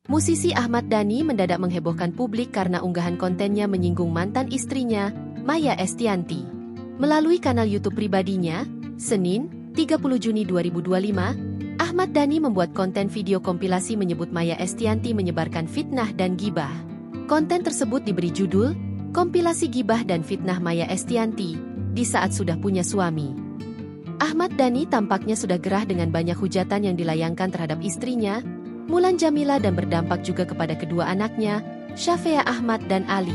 Musisi Ahmad Dhani mendadak menghebohkan publik karena unggahan kontennya menyinggung mantan istrinya, Maya Estianty. Melalui kanal YouTube pribadinya, Senin, 30 Juni 2025, Ahmad Dhani membuat konten video kompilasi menyebut Maya Estianty menyebarkan fitnah dan gibah. Konten tersebut diberi judul, Kompilasi Gibah dan Fitnah Maya Estianty, di saat sudah punya suami. Ahmad Dhani tampaknya sudah gerah dengan banyak hujatan yang dilayangkan terhadap istrinya, Mulan Jameela, dan berdampak juga kepada kedua anaknya, Shafeah Ahmad dan Ali.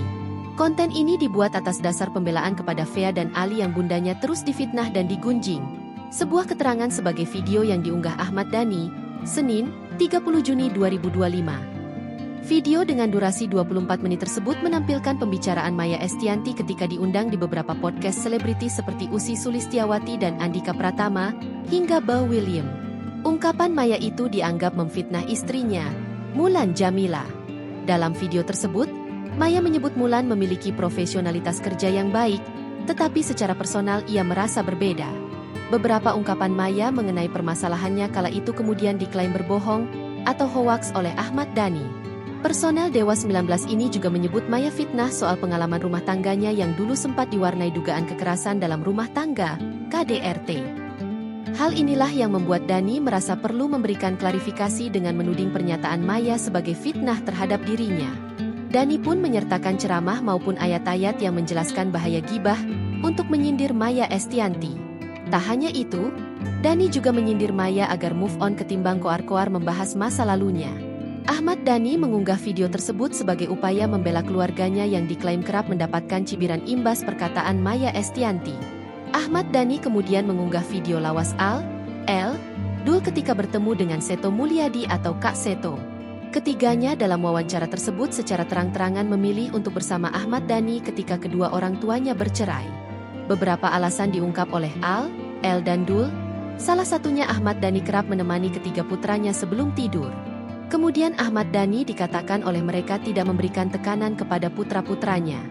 Konten ini dibuat atas dasar pembelaan kepada Fea dan Ali yang bundanya terus difitnah dan digunjing. Sebuah keterangan sebagai video yang diunggah Ahmad Dhani, Senin, 30 Juni 2025. Video dengan durasi 24 menit tersebut menampilkan pembicaraan Maya Estianty ketika diundang di beberapa podcast selebriti seperti Ussy Sulistyawati dan Andhika Pratama, hingga Bow William. Ungkapan Maya itu dianggap memfitnah istrinya, Mulan Jameela. Dalam video tersebut, Maya menyebut Mulan memiliki profesionalitas kerja yang baik, tetapi secara personal ia merasa berbeda. Beberapa ungkapan Maya mengenai permasalahannya kala itu kemudian diklaim berbohong atau hoaks oleh Ahmad Dhani. Personel Dewa 19 ini juga menyebut Maya fitnah soal pengalaman rumah tangganya yang dulu sempat diwarnai dugaan kekerasan dalam rumah tangga, KDRT. Hal inilah yang membuat Dhani merasa perlu memberikan klarifikasi dengan menuding pernyataan Maya sebagai fitnah terhadap dirinya. Dhani pun menyertakan ceramah maupun ayat-ayat yang menjelaskan bahaya gibah untuk menyindir Maya Estianty. Tak hanya itu, Dhani juga menyindir Maya agar move on ketimbang koar-koar membahas masa lalunya. Ahmad Dhani mengunggah video tersebut sebagai upaya membela keluarganya yang diklaim kerap mendapatkan cibiran imbas perkataan Maya Estianty. Ahmad Dhani kemudian mengunggah video lawas Dul ketika bertemu dengan Seto Mulyadi atau Kak Seto. Ketiganya dalam wawancara tersebut secara terang-terangan memilih untuk bersama Ahmad Dhani ketika kedua orang tuanya bercerai. Beberapa alasan diungkap oleh El dan Dul, salah satunya Ahmad Dhani kerap menemani ketiga putranya sebelum tidur. Kemudian Ahmad Dhani dikatakan oleh mereka tidak memberikan tekanan kepada putra-putranya.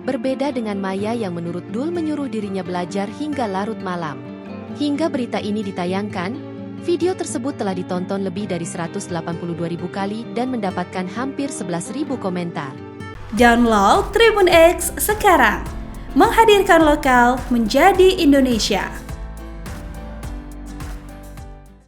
Berbeda dengan Maya yang menurut Dul menyuruh dirinya belajar hingga larut malam. Hingga berita ini ditayangkan, video tersebut telah ditonton lebih dari 182.000 kali dan mendapatkan hampir 11.000 komentar. Download Tribun X sekarang, menghadirkan lokal menjadi Indonesia.